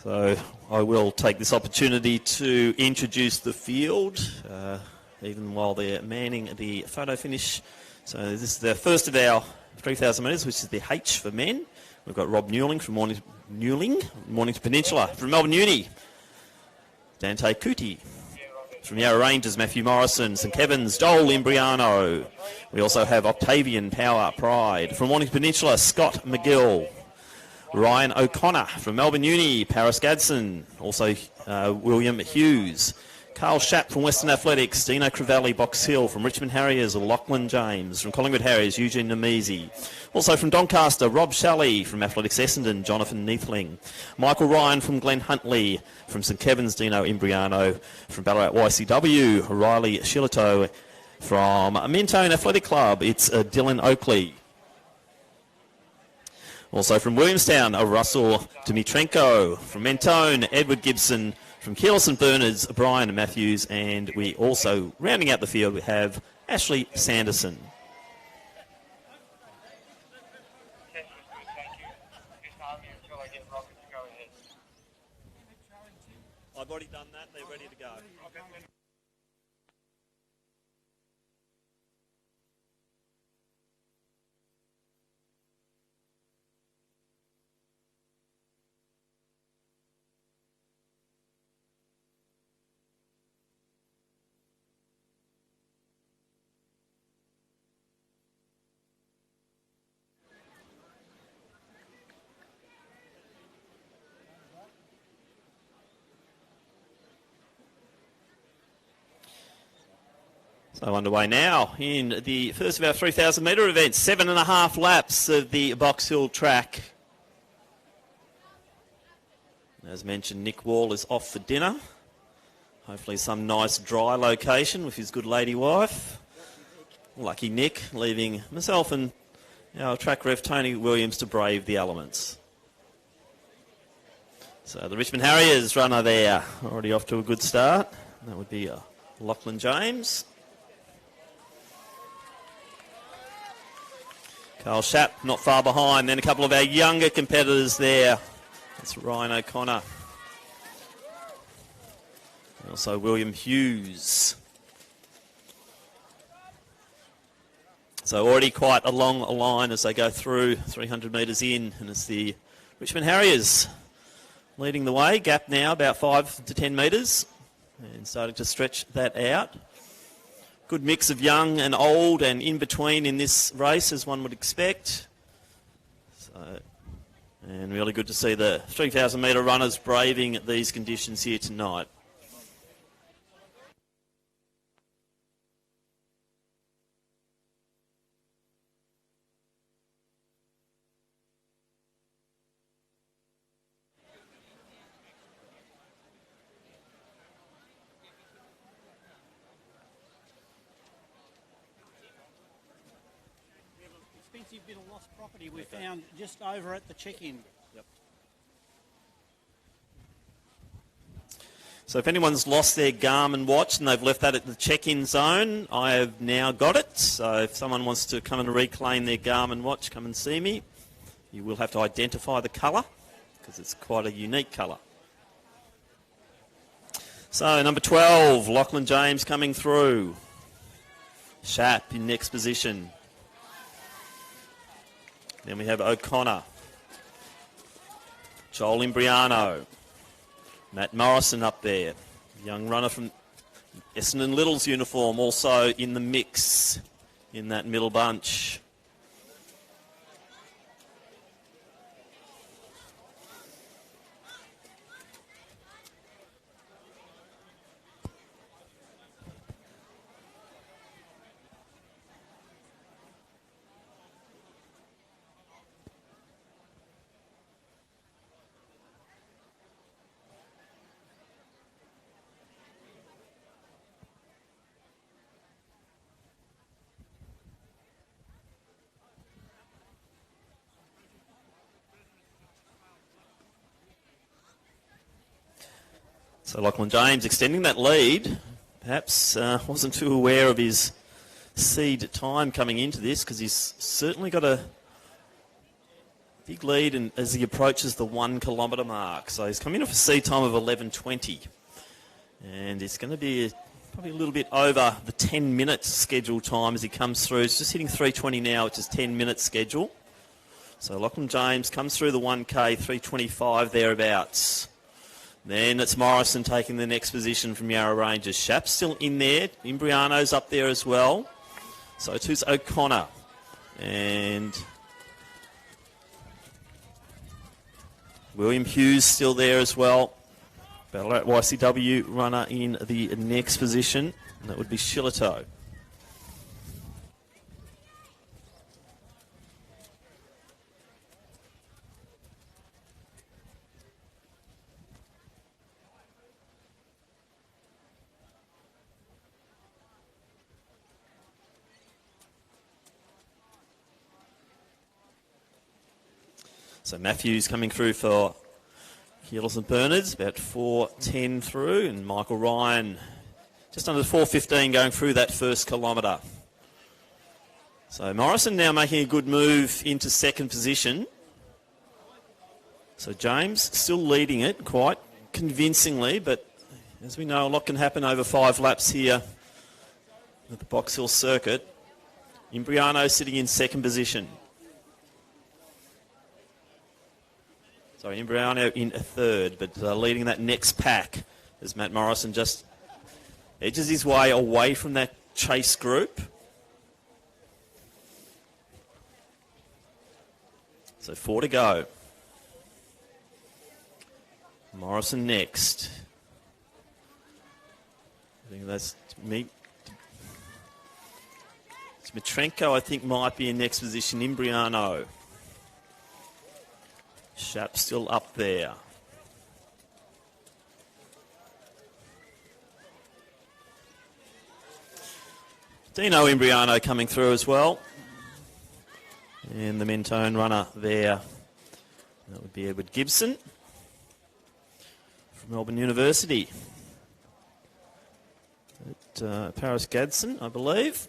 So I will take this opportunity to introduce the field, even while they're manning the photo finish. So this is the first of our 3,000 metres, which is the H for men. We've got Rob Newling from Mornington Peninsula. From Melbourne Uni, Dante Cootie. From Yarra Rangers, Matthew Morrison. St Kevin's, Joel Imbriano. We also have Octavian Power Pride. From Mornington Peninsula, Scott McGill. Ryan O'Connor. From Melbourne Uni, Paris Gadsden. Also William Hughes. Carl Shapp from Western Athletics, Dino Crivelli, Box Hill. From Richmond Harriers, Lachlan James. From Collingwood Harriers, Eugene Nemesi. Also from Doncaster, Rob Shelley. From Athletics Essendon, Jonathan Neathling. Michael Ryan from Glen Huntley. From St Kevin's, Dino Imbriano. From Ballarat YCW, Riley Shillito. From Mentone Athletic Club, it's Dylan Oakley. Also from Williamstown, Russell Dimitrenko. From Mentone, Edward Gibson. From Keeler St Bernard's, Brian Matthews. And we also, rounding out the field, we have Ashley Sanderson. I've already done that. They're ready to go. So underway now in the first of our 3,000 metre event. 7.5 laps of the Box Hill track. As mentioned, Nick Wall is off for dinner. Hopefully some nice dry location with his good lady wife. Lucky Nick, leaving myself and our track ref Tony Williams to brave the elements. So the Richmond Harriers runner there, already off to a good start. That would be Lachlan James. Carl Shapp not far behind. Then a couple of our younger competitors there. That's Ryan O'Connor. And also William Hughes. So already quite a long line as they go through 300 metres in. And it's the Richmond Harriers leading the way. Gap now about 5 to 10 metres. And starting to stretch that out. Good mix of young and old and in between in this race, as one would expect. And really good to see the 3,000 metre runners braving these conditions here tonight. Bit of lost property we found just over at the check-in. Yep. So if anyone's lost their Garmin watch and they've left that at the check-in zone, I have now got it. So if someone wants to come and reclaim their Garmin watch, come and see me. You will have to identify the colour because it's quite a unique colour. So number 12, Lachlan James coming through. Shapp in next position. Then we have O'Connor, Joel Imbriano, Matt Morrison up there, young runner from Essendon Little's uniform, also in the mix in that middle bunch. So Lachlan James extending that lead. Perhaps wasn't too aware of his seed time coming into this because he's certainly got a Big lead and as he approaches the 1 kilometre mark. So he's coming off a seed time of 11:20. And it's going to be probably a little bit over the 10 minutes scheduled time as he comes through. It's just hitting 3:20 now, which is 10 minutes schedule. So Lachlan James comes through the 1K, 3:25 thereabouts. Then it's Morrison taking the next position from Yarra Rangers. Shap's still in there. Imbriano's up there as well. So too's O'Connor. And William Hughes still there as well. Ballarat YCW runner in the next position. And that would be Shillito. So Matthews coming through for Keelos and Bernards, about 4:10 through, and Michael Ryan just under 4:15 going through that first kilometre. So Morrison now making a good move into second position. So James still leading it quite convincingly, but as we know, a lot can happen over 5 laps here at the Box Hill circuit. Imbriano sitting in second position. Sorry, Imbriano in a third, but leading that next pack as Matt Morrison just edges his way away from that chase group. So 4 to go. Morrison next. I think that's me. Dmitrenko, I think, might be in next position. Imbriano. Shap still up there. Dino Imbriano coming through as well. And the Mentone runner there. That would be Edward Gibson from Melbourne University. Paris Gadsden, I believe.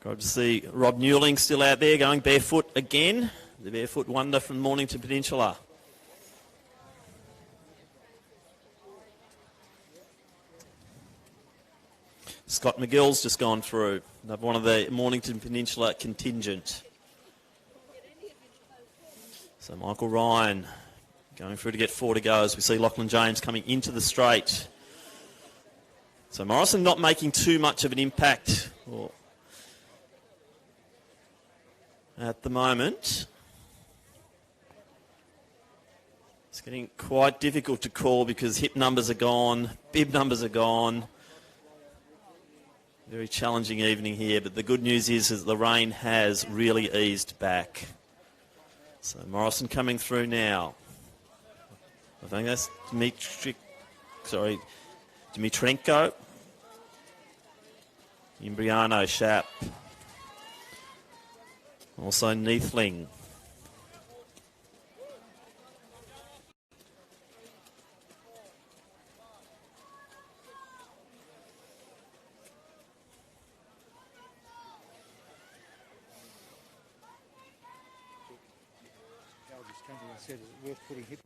Great to see Rob Newling still out there going barefoot again. The barefoot wonder from Mornington Peninsula. Scott McGill's just gone through. Another one of the Mornington Peninsula contingent. So Michael Ryan going through to get 4 to go as we see Lachlan James coming into the straight. So Morrison not making too much of an impact at the moment. It's getting quite difficult to call because hip numbers are gone, bib numbers are gone. Very challenging evening here, but the good news is that the rain has really eased back. So Morrison coming through now. I think that's Dmitrenko. Imbriano, Shap. Also Neathling. Said it's worth putting hip.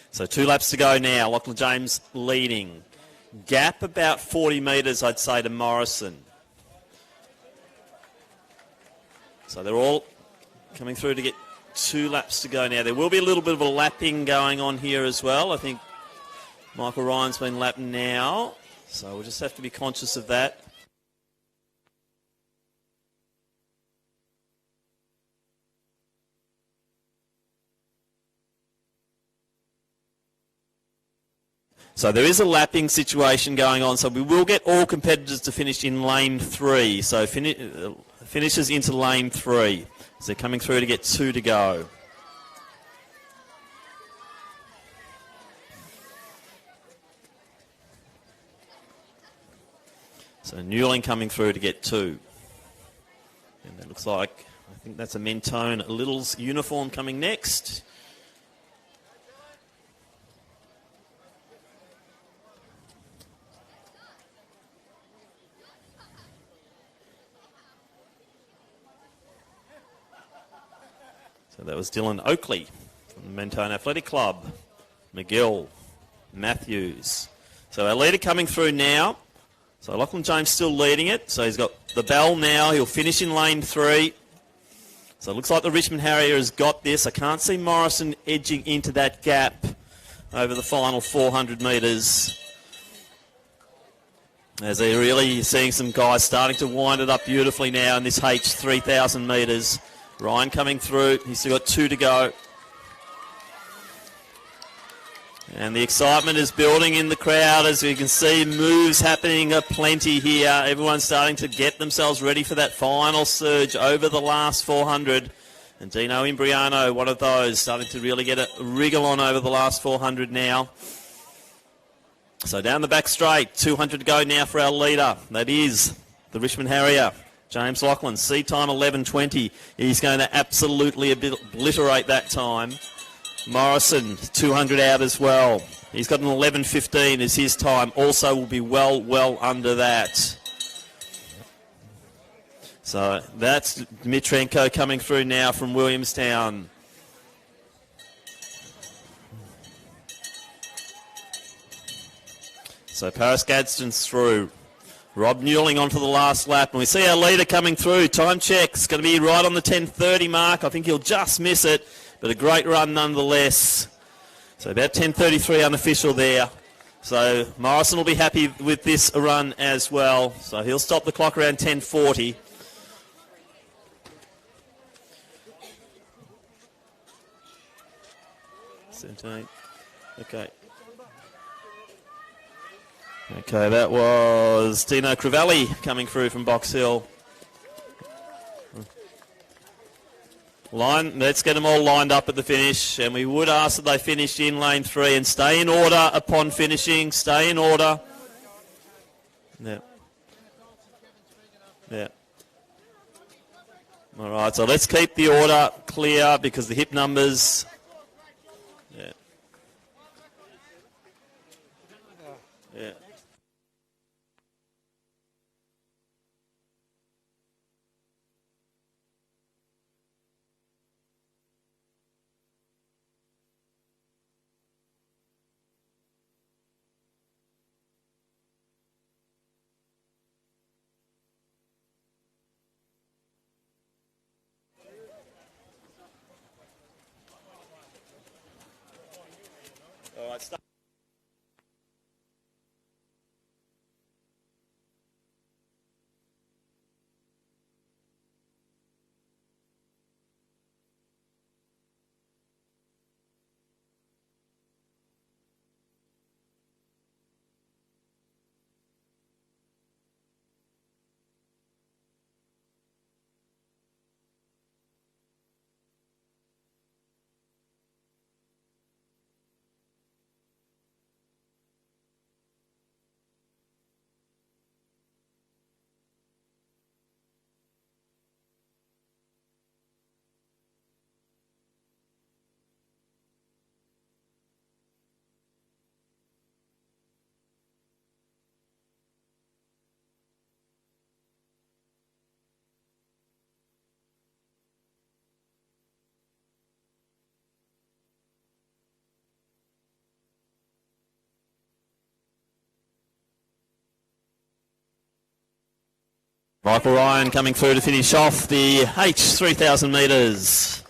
So 2 laps to go now. Lachlan James leading. Gap about 40 metres, I'd say, to Morrison. So they're all coming through to get 2 laps to go now. There will be a little bit of a lapping going on here as well. I think Michael Ryan's been lapped now. So we'll just have to be conscious of that. So there is a lapping situation going on, so we will get all competitors to finish in lane 3. So finishes into lane 3. So they're coming through to get 2 to go. So Newling coming through to get 2. And that looks like, I think that's a Mentone Little's uniform coming next. So that was Dylan Oakley from the Mentone Athletic Club. McGill, Matthews. So our leader coming through now. So Lachlan James still leading it. So he's got the bell now. He'll finish in lane 3. So it looks like the Richmond Harrier has got this. I can't see Morrison edging into that gap over the final 400 metres. As they're really seeing some guys starting to wind it up beautifully now in this H 3,000 metres. Ryan coming through. He's still got 2 to go. And the excitement is building in the crowd. As you can see, moves happening aplenty here. Everyone's starting to get themselves ready for that final surge over the last 400. And Dino Imbriano, one of those, starting to really get a wriggle on over the last 400 now. So down the back straight, 200 to go now for our leader. That is the Richmond Harrier. James Lachlan, seed time 11.20. He's going to absolutely obliterate that time. Morrison, 200 out as well. He's got an 11.15 as his time. Also will be well under that. So that's Dmitrenko coming through now from Williamstown. So Paris Gadsden's through. Rob Newling on for the last lap, and we see our leader coming through. Time check's going to be right on the 10:30 mark. I think he'll just miss it, but a great run nonetheless. So about 10:33 unofficial there. So Morrison will be happy with this run as well. So he'll stop the clock around 10:40. Okay. Okay, that was Dino Crivelli coming through from Box Hill. Let's get them all lined up at the finish, and we would ask that they finish in lane 3 and stay in order upon finishing. Stay in order. Yeah. All right, so let's keep the order clear because the hip numbers... Yeah. All right, start. Michael Ryan coming through to finish off the H 3,000 metres.